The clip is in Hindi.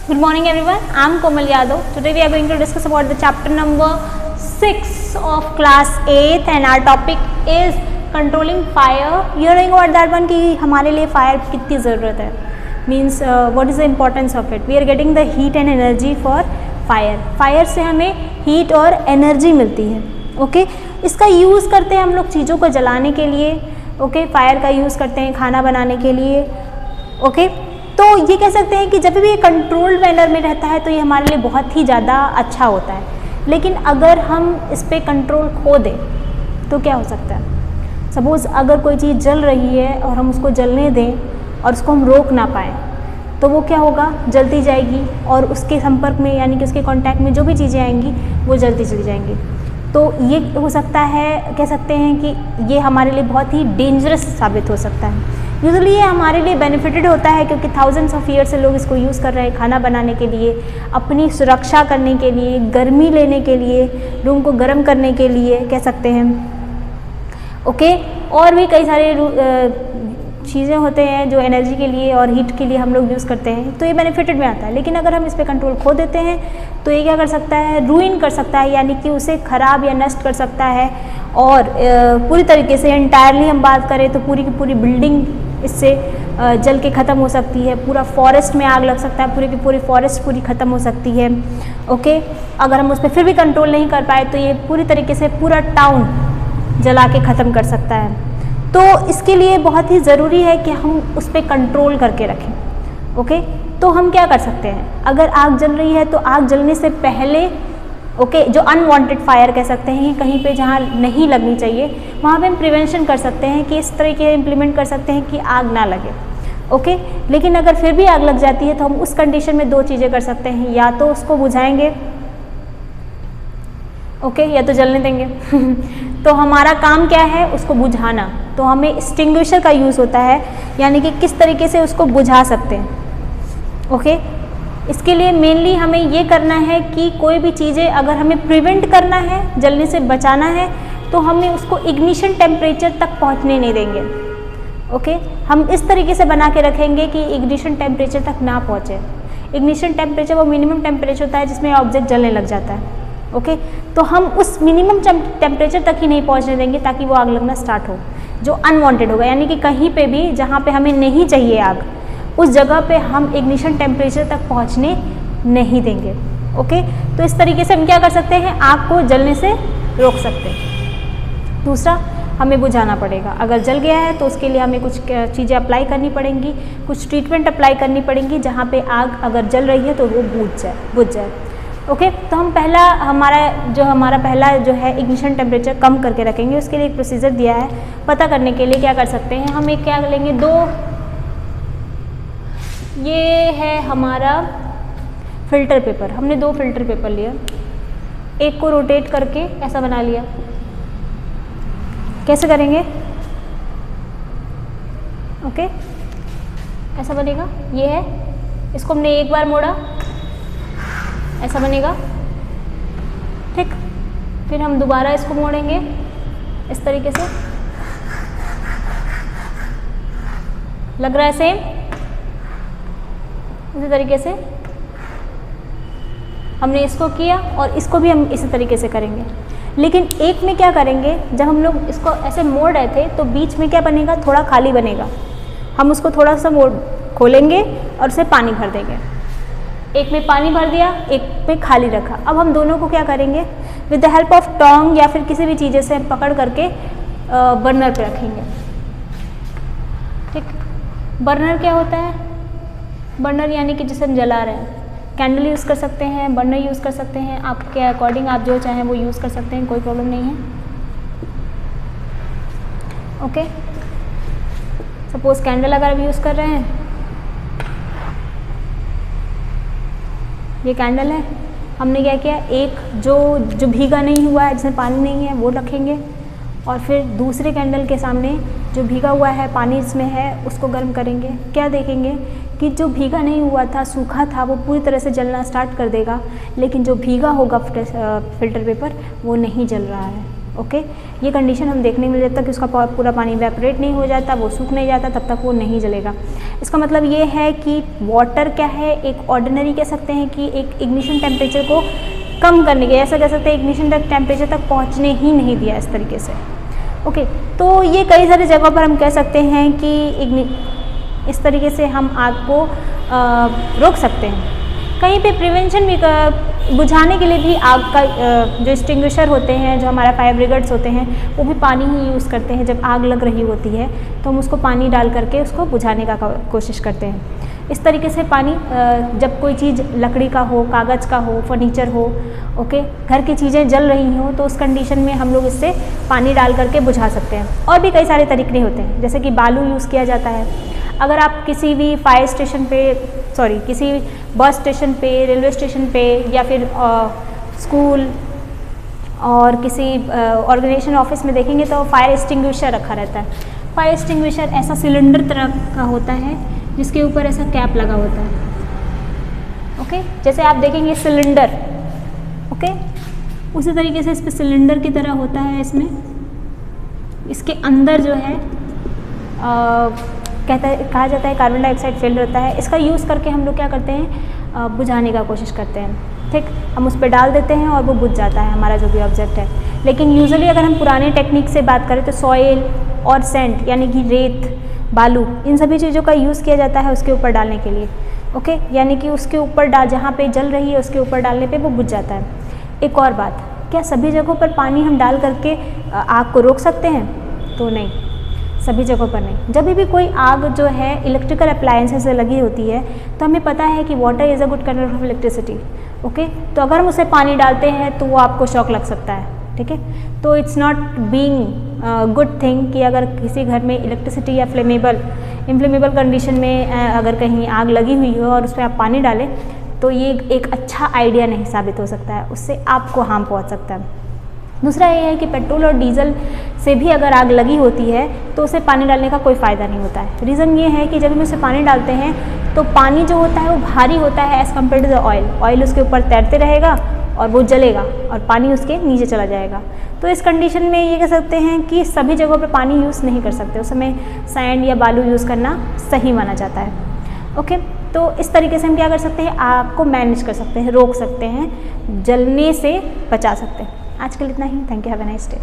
Good morning everyone, I am Komal Yadav. Today we are going to discuss about the chapter number 6 of class 8th and our topic is controlling fire. You are knowing about that one कि हमारे लिए fire कितनी ज़रूरत है, means what is the importance of it. We are getting the heat and energy for fire. Fire से हमें heat और energy मिलती है. ओके इसका यूज़ करते हैं हम लोग चीज़ों को जलाने के लिए. ओके फायर का यूज़ करते हैं खाना बनाने के लिए. ओके तो ये कह सकते हैं कि जब भी ये कंट्रोल्ड मैनर में रहता है तो ये हमारे लिए बहुत ही ज़्यादा अच्छा होता है. लेकिन अगर हम इस पर कंट्रोल खो दें तो क्या हो सकता है. सपोज़ अगर कोई चीज़ जल रही है और हम उसको जलने दें और उसको हम रोक ना पाएँ तो वो क्या होगा, जलती जाएगी और उसके संपर्क में यानी कि उसके कांटेक्ट में जो भी चीज़ें आएंगी वो जलती चली जाएंगी. तो ये हो सकता है, कह सकते हैं कि ये हमारे लिए बहुत ही डेंजरस साबित हो सकता है. यूजुअली ये हमारे लिए बेनिफिटेड होता है क्योंकि थाउजेंड्स ऑफ ईयर से लोग इसको यूज़ कर रहे हैं खाना बनाने के लिए, अपनी सुरक्षा करने के लिए, गर्मी लेने के लिए, रूम को गर्म करने के लिए कह सकते हैं. ओके और भी कई सारे चीज़ें होते हैं जो एनर्जी के लिए और हीट के लिए हम लोग यूज़ करते हैं, तो ये बेनिफिटेड में आता है. लेकिन अगर हम इस पर कंट्रोल खो देते हैं तो ये क्या कर सकता है, रूइन कर सकता है, यानी कि उसे ख़राब या नष्ट कर सकता है. और पूरी तरीके से एंटायरली हम बात करें तो पूरी की पूरी बिल्डिंग इससे जल के ख़त्म हो सकती है. पूरा फॉरेस्ट में आग लग सकता है, पूरी की पूरी फॉरेस्ट पूरी ख़त्म हो सकती है. ओके अगर हम उस पर फिर भी कंट्रोल नहीं कर पाए तो ये पूरी तरीके से पूरा टाउन जला के ख़त्म कर सकता है. तो इसके लिए बहुत ही ज़रूरी है कि हम उस पर कंट्रोल करके रखें. ओके तो हम क्या कर सकते हैं, अगर आग जल रही है तो आग जलने से पहले ओके जो अनवांटेड फायर कह सकते हैं कि कहीं पे जहाँ नहीं लगनी चाहिए वहाँ पे हम प्रिवेंशन कर सकते हैं कि इस तरह के इम्प्लीमेंट कर सकते हैं कि आग ना लगे. ओके लेकिन अगर फिर भी आग लग जाती है तो हम उस कंडीशन में दो चीज़ें कर सकते हैं, या तो उसको बुझाएंगे ओके या तो जलने देंगे. तो हमारा काम क्या है, उसको बुझाना. तो हमें एक्सटिंग्विशर का यूज़ होता है, यानी कि किस तरीके से उसको बुझा सकते हैं. ओके इसके लिए मेनली हमें ये करना है कि कोई भी चीज़ें अगर हमें प्रिवेंट करना है, जलने से बचाना है, तो हमें उसको इग्निशन टेम्परेचर तक पहुंचने नहीं देंगे. ओके हम इस तरीके से बना के रखेंगे कि इग्निशन टेम्परेचर तक ना पहुंचे. इग्निशन टेम्परेचर वो मिनिमम टेम्परेचर होता है जिसमें ऑब्जेक्ट जलने लग जाता है. ओके तो हम उस मिनिमम टेम्परेचर तक ही नहीं पहुंचने देंगे ताकि वो आग लगना स्टार्ट हो, जो अनवांटेड होगा. यानी कि कहीं पे भी जहाँ पे हमें नहीं चाहिए आग, उस जगह पे हम इग्निशन टेम्परेचर तक पहुंचने नहीं देंगे. ओके तो इस तरीके से हम क्या कर सकते हैं, आग को जलने से रोक सकते हैं. दूसरा हमें बुझाना पड़ेगा. अगर जल गया है तो उसके लिए हमें कुछ चीज़ें अप्लाई करनी पड़ेंगी, कुछ ट्रीटमेंट अप्लाई करनी पड़ेंगी जहाँ पे आग अगर जल रही है तो वो बुझ जाए. ओके तो हम हमारा पहला जो है इग्निशन टेम्परेचर कम करके रखेंगे. उसके लिए एक प्रोसीजर दिया है. पता करने के लिए क्या कर सकते हैं, हम एक क्या लेंगे, ये है हमारा फ़िल्टर पेपर. हमने 2 फ़िल्टर पेपर लिया, एक को रोटेट करके ऐसा बना लिया. कैसे करेंगे, ओके ऐसा बनेगा. ये है, इसको हमने एक बार मोड़ा, ऐसा बनेगा. ठीक, फिर हम दोबारा इसको मोड़ेंगे इस तरीके से. लग रहा है सेम. इसी तरीके से हमने इसको किया और इसको भी हम इसी तरीके से करेंगे. लेकिन एक में क्या करेंगे, जब हम लोग इसको ऐसे मोड़ रहे थे तो बीच में क्या बनेगा, थोड़ा खाली बनेगा. हम उसको थोड़ा सा खोलेंगे और उसे पानी भर देंगे. एक में पानी भर दिया, एक पे खाली रखा. अब हम दोनों को क्या करेंगे, with the help of Tong या फिर किसी भी चीज़ें से पकड़ करके बर्नर पे रखेंगे. ठीक, बर्नर क्या होता है, बर्नर यानी कि जिसे हम जला रहे हैं. कैंडल यूज़ कर सकते हैं, बर्नर यूज़ कर सकते हैं, आपके अकॉर्डिंग आप जो चाहें वो यूज़ कर सकते हैं, कोई प्रॉब्लम नहीं है. ओके सपोज़ कैंडल अगर आप यूज़ कर रहे हैं, ये कैंडल है. हमने क्या किया, एक जो भीगा नहीं हुआ है, जिसमें पानी नहीं है, वो रखेंगे और फिर दूसरे कैंडल के सामने जो भीगा हुआ है, पानी इसमें है, उसको गर्म करेंगे. क्या देखेंगे कि जो भीगा नहीं हुआ था, सूखा था, वो पूरी तरह से जलना स्टार्ट कर देगा. लेकिन जो भीगा होगा फ़िल्टर पेपर वो नहीं जल रहा है. ओके ये कंडीशन हम देखने मिल जाता कि उसका पूरा पानी इवेपोरेट नहीं हो जाता, वो सूख नहीं जाता, तब तक वो नहीं जलेगा। इसका मतलब ये है कि वाटर क्या है, एक ऑर्डिनरी कह सकते हैं कि एक इग्निशन टेम्परेचर को कम करने के, ऐसा कह सकते हैं इग्निशन टेम्परेचर तक पहुंचने ही नहीं दिया इस तरीके से। ओके तो ये कई सारी जगहों पर हम कह सकते हैं कि इस तरीके से हम आग को रोक सकते हैं। कहीं पे प्रिवेंशन भी बुझाने के लिए भी आग का जो एक्सटिंग्विशर होते हैं, जो हमारा फायर ब्रिगेड्स होते हैं, वो भी पानी ही यूज़ करते हैं। जब आग लग रही होती है तो हम उसको पानी डाल करके उसको बुझाने का कोशिश करते हैं। इस तरीके से पानी जब कोई चीज़ लकड़ी का हो, कागज़ का हो, फर्नीचर हो, ओके घर की चीज़ें जल रही हों तो उस कंडीशन में हम लोग इससे पानी डाल करके बुझा सकते हैं। और भी कई सारे तरीके होते हैं, जैसे कि बालू यूज़ किया जाता है। अगर आप किसी भी फायर स्टेशन पे, किसी बस स्टेशन पे, रेलवे स्टेशन पे या फिर स्कूल और किसी ऑर्गेनाइजेशन ऑफिस में देखेंगे तो फायर एक्सटिंग्विशर रखा रहता है। फायर एक्सटिंग्विशर ऐसा सिलेंडर तरह का होता है जिसके ऊपर ऐसा कैप लगा होता है। ओके जैसे आप देखेंगे सिलेंडर, ओके उसी तरीके से इस पर सिलेंडर की तरह होता है। इसमें इसके अंदर जो है कहा जाता है कार्बन डाइऑक्साइड फिल्ड होता है। इसका यूज़ करके हम लोग क्या करते हैं, बुझाने का कोशिश करते हैं। ठीक, हम उस पर डाल देते हैं और वो बुझ जाता है हमारा जो भी ऑब्जेक्ट है। लेकिन यूजुअली अगर हम पुराने टेक्निक से बात करें तो सॉइल और सैंड यानी कि रेत, बालू, इन सभी चीज़ों का यूज़ किया जाता है उसके ऊपर डालने के लिए। ओके यानी कि उसके ऊपर जहाँ पे जल रही है उसके ऊपर डालने पे वो बुझ जाता है। एक और बात, क्या सभी जगहों पर पानी हम डाल करके आग को रोक सकते हैं? तो नहीं, सभी जगहों पर नहीं। जब भी कोई आग जो है इलेक्ट्रिकल अप्लायंसेस से लगी होती है तो हमें पता है कि water is a good conductor of electricity. Okay तो अगर हम उसे पानी डालते हैं तो वो आपको शॉक लग सकता है। ठीक है, तो it's not being good thing कि अगर किसी घर में इलेक्ट्रिसिटी या इनफ्लेमेबल कंडीशन में अगर कहीं आग लगी हुई हो और उस पर आप पानी डालें तो ये एक अच्छा आइडिया नहीं साबित हो सकता है, उससे आपको हार्म पहुंच सकता है। दूसरा ये है कि पेट्रोल और डीजल से भी अगर आग लगी होती है तो उसे पानी डालने का कोई फ़ायदा नहीं होता है। रीज़न ये है कि जब हम उसे पानी डालते हैं तो पानी जो होता है वो भारी होता है as compare to the oil. Oil उसके ऊपर तैरते रहेगा और वो जलेगा और पानी उसके नीचे चला जाएगा। तो इस कंडीशन में ये कह सकते हैं कि सभी जगहों पर पानी यूज़ नहीं कर सकते, उस समय सैंड या बालू यूज़ करना सही माना जाता है। ओके तो इस तरीके से हम क्या कर सकते हैं, आग को मैनेज कर सकते हैं, रोक सकते हैं, जलने से बचा सकते हैं। आज के लिए इतना ही। Thank you, have a nice day.